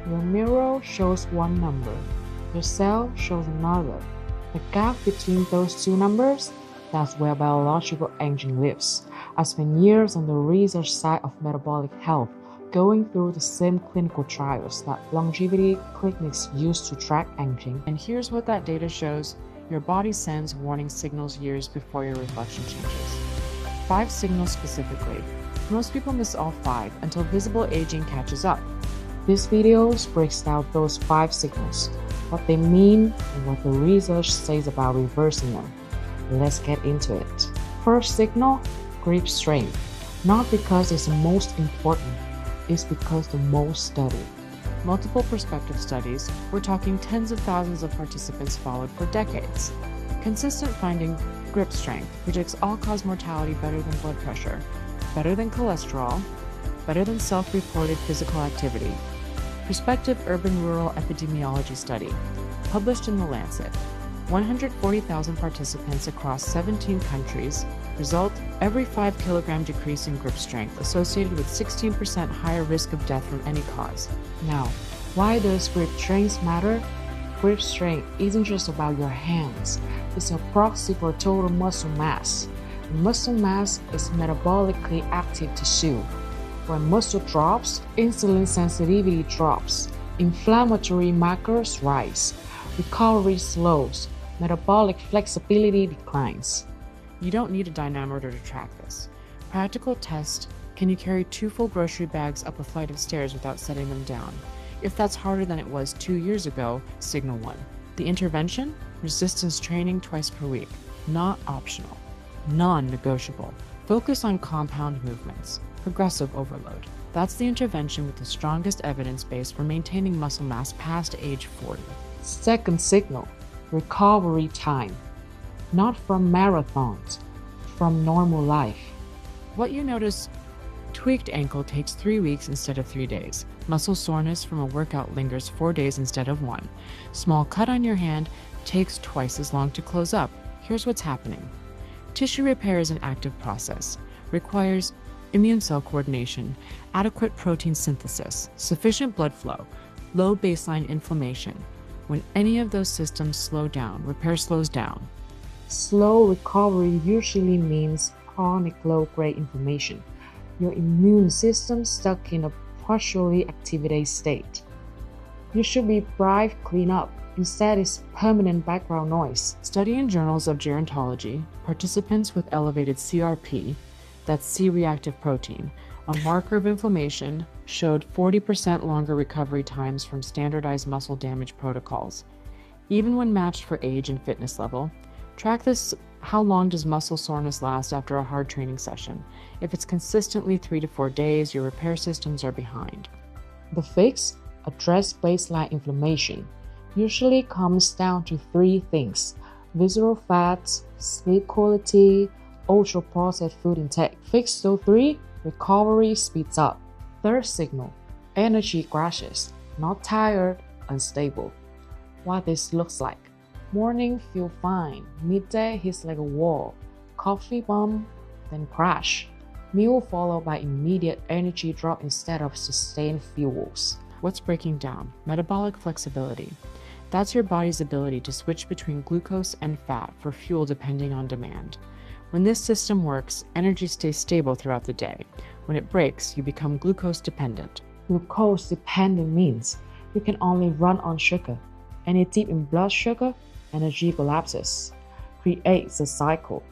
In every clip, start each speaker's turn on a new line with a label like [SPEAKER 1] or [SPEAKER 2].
[SPEAKER 1] Your mirror shows one number, your cell shows another. The gap between those two numbers, that's where biological aging lives. I spent years on the research side of metabolic health, going through the same clinical trials that longevity clinics use to track aging.
[SPEAKER 2] And here's what that data shows. Your body sends warning signals years before your reflection changes. 5 signals specifically. Most people miss all 5 until visible aging catches up.
[SPEAKER 1] This video breaks down those 5 signals, what they mean, and what the research says about reversing them. Let's get into it. First signal, grip strength. Not because it's the most important, it's because the most studied.
[SPEAKER 2] Multiple prospective studies, we're talking tens of thousands of participants followed for decades. Consistent finding, grip strength predicts all-cause mortality better than blood pressure, better than cholesterol, better than self-reported physical activity. Prospective urban-rural epidemiology study, published in The Lancet. 140,000 participants across 17 countries. Result, every 5 kilogram decrease in grip strength associated with 16% higher risk of death from any cause.
[SPEAKER 1] Now, why does grip strength matter? Grip strength isn't just about your hands. It's a proxy for total muscle mass. Muscle mass is metabolically active tissue. When muscle drops, insulin sensitivity drops, inflammatory markers rise, recovery slows, metabolic flexibility declines.
[SPEAKER 2] You don't need a dynamometer to track this. Practical test, can you carry 2 full grocery bags up a flight of stairs without setting them down? If that's harder than it was 2 years ago, signal 1. The intervention? Resistance training twice per week. Not optional. Non-negotiable. Focus on compound movements. Progressive overload. That's the intervention with the strongest evidence base for maintaining muscle mass past age 40.
[SPEAKER 1] Second signal, recovery time. Not from marathons, from normal life.
[SPEAKER 2] What you notice, tweaked ankle takes 3 weeks instead of 3 days. Muscle soreness from a workout lingers 4 days instead of 1. Small cut on your hand takes twice as long to close up. Here's what's happening. Tissue repair is an active process, requires immune cell coordination, adequate protein synthesis, sufficient blood flow, low baseline inflammation. When any of those systems slow down, repair slows down.
[SPEAKER 1] Slow recovery usually means chronic low-grade inflammation. Your immune system stuck in a partially activated state. You should be bright cleanup. Instead, it's permanent background noise.
[SPEAKER 2] Study in journals of gerontology, participants with elevated CRP, that's C-reactive protein, a marker of inflammation, showed 40% longer recovery times from standardized muscle damage protocols. Even when matched for age and fitness level, track this. How long does muscle soreness last after a hard training session? If it's consistently 3 to 4 days, your repair systems are behind.
[SPEAKER 1] The fix, address baseline inflammation, usually comes down to 3 things: visceral fats, sleep quality, ultra-processed food intake. Fix those 3, recovery speeds up. Third signal, energy crashes, not tired, unstable. What this looks like. Morning feel fine, midday hits like a wall, coffee bomb, then crash. Meal followed by immediate energy drop instead of sustained fuels.
[SPEAKER 2] What's breaking down? Metabolic flexibility. That's your body's ability to switch between glucose and fat for fuel depending on demand. When this system works, energy stays stable throughout the day. When it breaks, you become glucose dependent.
[SPEAKER 1] Glucose dependent means you can only run on sugar. Any dip in blood sugar, energy collapses. Creates a cycle.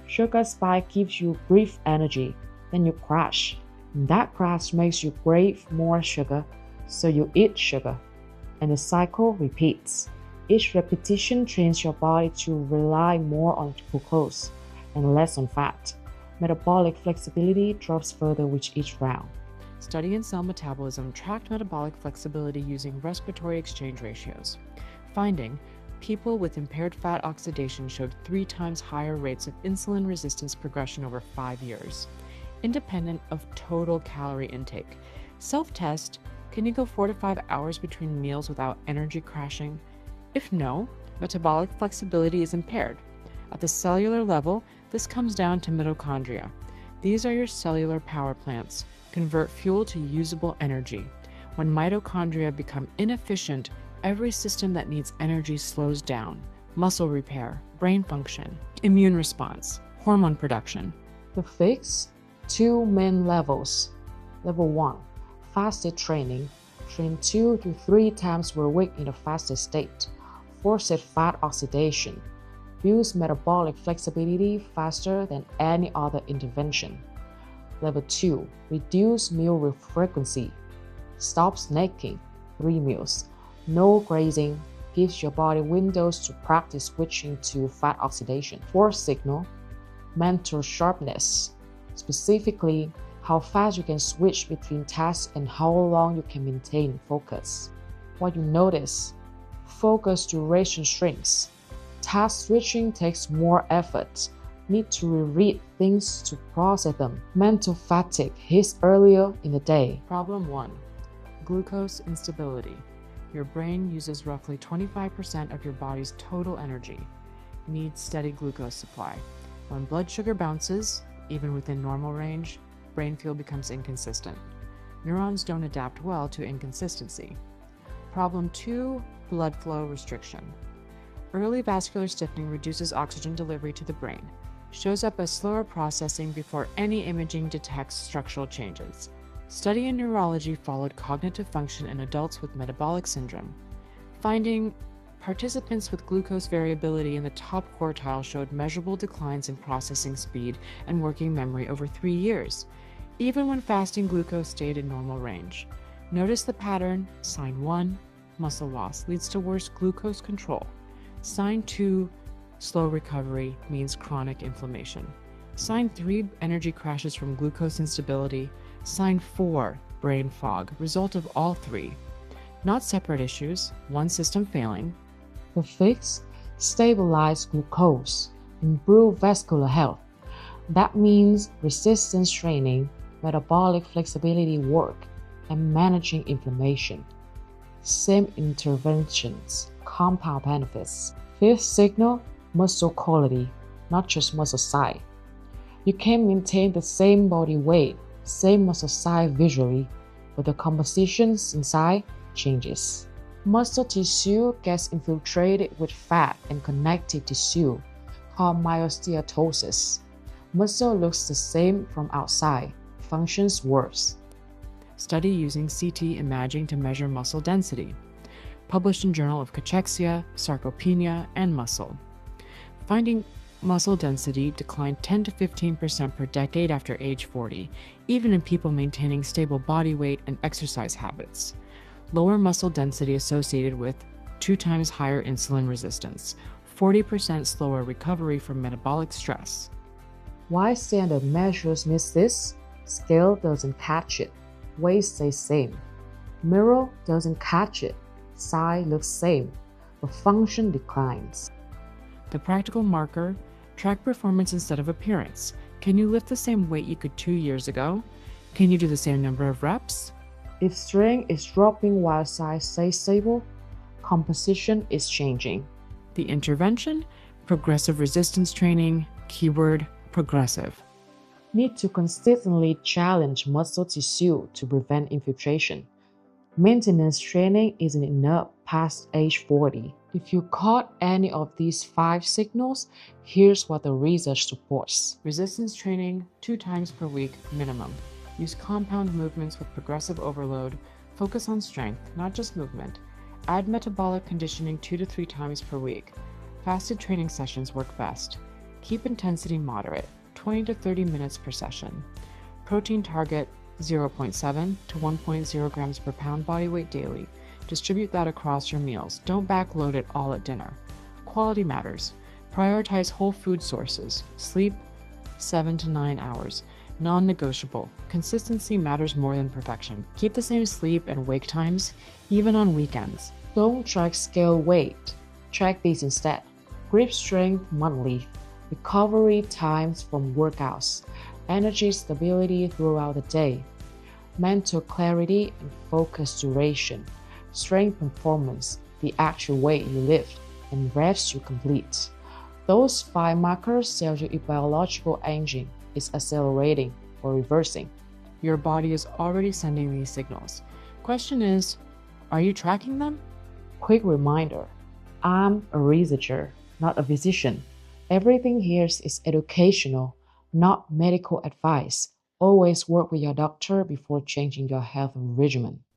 [SPEAKER 1] Sugar spike gives you brief energy, then you crash. That crash makes you crave more sugar, so you eat sugar. And the cycle repeats. Each repetition trains your body to rely more on glucose and less on fat. Metabolic flexibility drops further with each round.
[SPEAKER 2] Study in cell metabolism tracked metabolic flexibility using respiratory exchange ratios. Finding, people with impaired fat oxidation showed 3 times higher rates of insulin resistance progression over 5 years, independent of total calorie intake. Self-test, can you go 4 to 5 hours between meals without energy crashing? If no, metabolic flexibility is impaired. At the cellular level, this comes down to mitochondria. These are your cellular power plants, convert fuel to usable energy. When mitochondria become inefficient, every system that needs energy slows down. Muscle repair, brain function, immune response, hormone production.
[SPEAKER 1] To fix, 2 main levels. Level 1, fasted training. Train 2 to 3 times per week in a fasted state. Forced fat oxidation. Builds metabolic flexibility faster than any other intervention. Level 2, reduce meal frequency. Stop snacking, 3 meals. No grazing, gives your body windows to practice switching to fat oxidation. Fourth signal, mental sharpness. Specifically, how fast you can switch between tasks and how long you can maintain focus. What you notice, focus duration shrinks. Task switching takes more effort. Need to reread things to process them. Mental fatigue hits earlier in the day.
[SPEAKER 2] Problem 1. Glucose instability. Your brain uses roughly 25% of your body's total energy. Needs steady glucose supply. When blood sugar bounces, even within normal range, brain fuel becomes inconsistent. Neurons don't adapt well to inconsistency. Problem 2. Blood flow restriction. Early vascular stiffening reduces oxygen delivery to the brain, shows up as slower processing before any imaging detects structural changes. Study in neurology followed cognitive function in adults with metabolic syndrome. Finding participants with glucose variability in the top quartile showed measurable declines in processing speed and working memory over 3 years, even when fasting glucose stayed in normal range. Notice the pattern. Sign 1, muscle loss, leads to worse glucose control. Sign 2, slow recovery, means chronic inflammation. Sign 3, energy crashes from glucose instability. Sign 4, brain fog, result of all 3. Not separate issues, one system failing.
[SPEAKER 1] To fix, stabilize glucose, improve vascular health. That means resistance training, metabolic flexibility work, and managing inflammation. Same interventions, compound benefits. Fifth signal, muscle quality, not just muscle size. You can maintain the same body weight, same muscle size visually, but the composition inside changes. Muscle tissue gets infiltrated with fat and connective tissue, called myosteatosis. Muscle looks the same from outside, functions worse.
[SPEAKER 2] Study using CT imaging to measure muscle density. Published in Journal of Cachexia, Sarcopenia, and Muscle. Finding muscle density declined 10 to 15% per decade after age 40, even in people maintaining stable body weight and exercise habits. Lower muscle density associated with 2 times higher insulin resistance, 40% slower recovery from metabolic stress.
[SPEAKER 1] Why standard measures miss this? Scale doesn't catch it. Weight stays same. Mirror doesn't catch it. Size looks same, but function declines.
[SPEAKER 2] The practical marker, track performance instead of appearance. Can you lift the same weight you could 2 years ago? Can you do the same number of reps?
[SPEAKER 1] If strength is dropping while size stays stable, composition is changing.
[SPEAKER 2] The intervention, progressive resistance training, keyword progressive.
[SPEAKER 1] Need to consistently challenge muscle tissue to prevent infiltration. Maintenance training isn't enough past age 40. If you caught any of these 5 signals, here's what the research supports.
[SPEAKER 2] Resistance training 2 times per week minimum. Use compound movements with progressive overload. Focus on strength, not just movement. Add metabolic conditioning 2 to 3 times per week. Fasted training sessions work best. Keep intensity moderate, 20 to 30 minutes per session. Protein target 0.7 to 1.0 grams per pound body weight daily. Distribute that across your meals. Don't backload it all at dinner. Quality matters. Prioritize whole food sources. Sleep 7 to 9 hours. Non-negotiable. Consistency matters more than perfection. Keep the same sleep and wake times, even on weekends.
[SPEAKER 1] Don't track scale weight. Track these instead. Grip strength monthly. Recovery times from workouts. Energy stability throughout the day. Mental clarity and focus duration. Strength performance, the actual weight you lift, and reps you complete. Those 5 markers tell you if biological aging is accelerating or reversing.
[SPEAKER 2] Your body is already sending these signals. Question is, are you tracking them?
[SPEAKER 1] Quick reminder, I'm a researcher, not a physician. Everything here is educational, not medical advice. Always work with your doctor before changing your health regimen.